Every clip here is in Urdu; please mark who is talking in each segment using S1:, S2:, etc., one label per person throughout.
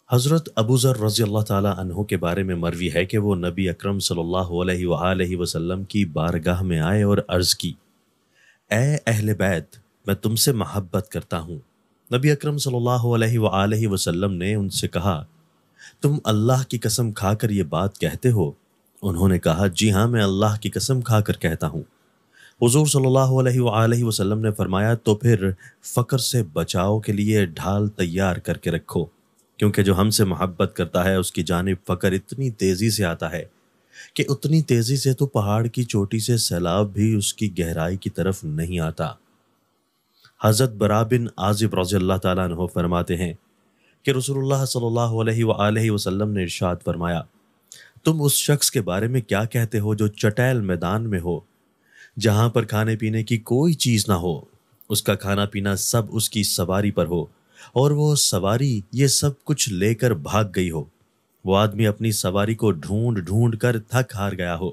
S1: حضرت ابو ذر رضی اللہ تعالیٰ عنہ کے بارے میں مروی ہے کہ وہ نبی اکرم صلی اللہ علیہ وآلہ وسلم کی بارگاہ میں آئے اور عرض کی، اے اہل بیت، میں تم سے محبت کرتا ہوں۔ نبی اکرم صلی اللہ علیہ وآلہ وسلم نے ان سے کہا، تم اللہ کی قسم کھا کر یہ بات کہتے ہو؟ انہوں نے کہا، جی ہاں، میں اللہ کی قسم کھا کر کہتا ہوں۔ حضور صلی اللہ علیہ وآلہ وسلم نے فرمایا، تو پھر فقر سے بچاؤ کے لیے ڈھال تیار کر کے رکھو، کیونکہ جو ہم سے محبت کرتا ہے اس کی جانب فقر اتنی تیزی سے آتا ہے کہ اتنی تیزی سے تو پہاڑ کی چوٹی سے سیلاب بھی اس کی گہرائی کی طرف نہیں آتا۔ حضرت برا بن عازب رضی اللہ تعالیٰ عنہ فرماتے ہیں کہ رسول اللہ صلی اللہ علیہ وآلہ وسلم نے ارشاد فرمایا، تم اس شخص کے بارے میں کیا کہتے ہو جو چٹیل میدان میں ہو، جہاں پر کھانے پینے کی کوئی چیز نہ ہو، اس کا کھانا پینا سب اس کی سواری پر ہو، اور وہ سواری یہ سب کچھ لے کر بھاگ گئی ہو۔ وہ آدمی اپنی سواری کو ڈھونڈ ڈھونڈ کر تھک ہار گیا ہو،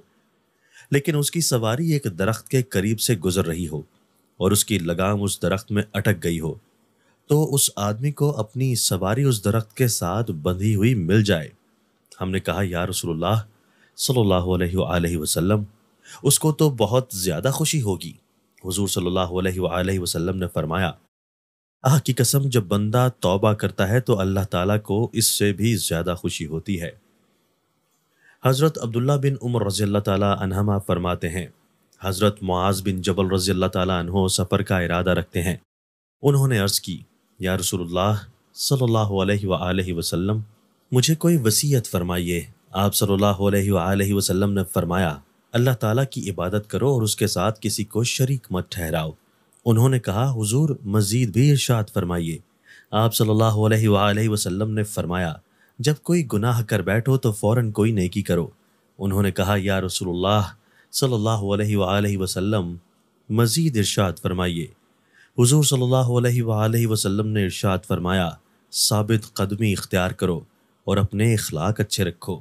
S1: لیکن اس کی سواری ایک درخت کے قریب سے گزر رہی ہو اور اس کی لگام اس درخت میں اٹک گئی ہو، تو اس آدمی کو اپنی سواری اس درخت کے ساتھ بندھی ہوئی مل جائے۔ ہم نے کہا، یا رسول اللہ صلی اللہ علیہ وآلہ وسلم، اس کو تو بہت زیادہ خوشی ہوگی۔ حضور صلی اللہ علیہ وآلہ وسلم نے فرمایا، آہ کی قسم، جب بندہ توبہ کرتا ہے تو اللہ تعالیٰ کو اس سے بھی زیادہ خوشی ہوتی ہے۔ حضرت عبداللہ بن عمر رضی اللہ تعالیٰ عنہما فرماتے ہیں، حضرت معاذ بن جبل رضی اللہ تعالیٰ عنہ سفر کا ارادہ رکھتے ہیں۔ انہوں نے عرض کی، یا رسول اللہ صلی اللہ علیہ وآلہ وسلم، مجھے کوئی وصیت فرمائیے۔ آپ صلی اللہ علیہ وآلہ وسلم نے فرمایا، اللہ تعالیٰ کی عبادت کرو اور اس کے ساتھ کسی کو شریک مت ٹھہراؤ۔ انہوں نے کہا، حضور مزید بھی ارشاد فرمائیے۔ آپ صلی اللہ علیہ وآلہ وسلم نے فرمایا، جب کوئی گناہ کر بیٹھو تو فوراً کوئی نیکی کرو۔ انہوں نے کہا، یا رسول اللہ صلی اللہ علیہ وآلہ وسلم، مزید ارشاد فرمائیے۔ حضور صلی اللہ علیہ وآلہ وسلم نے ارشاد فرمایا، ثابت قدمی اختیار کرو اور اپنے اخلاق اچھے رکھو۔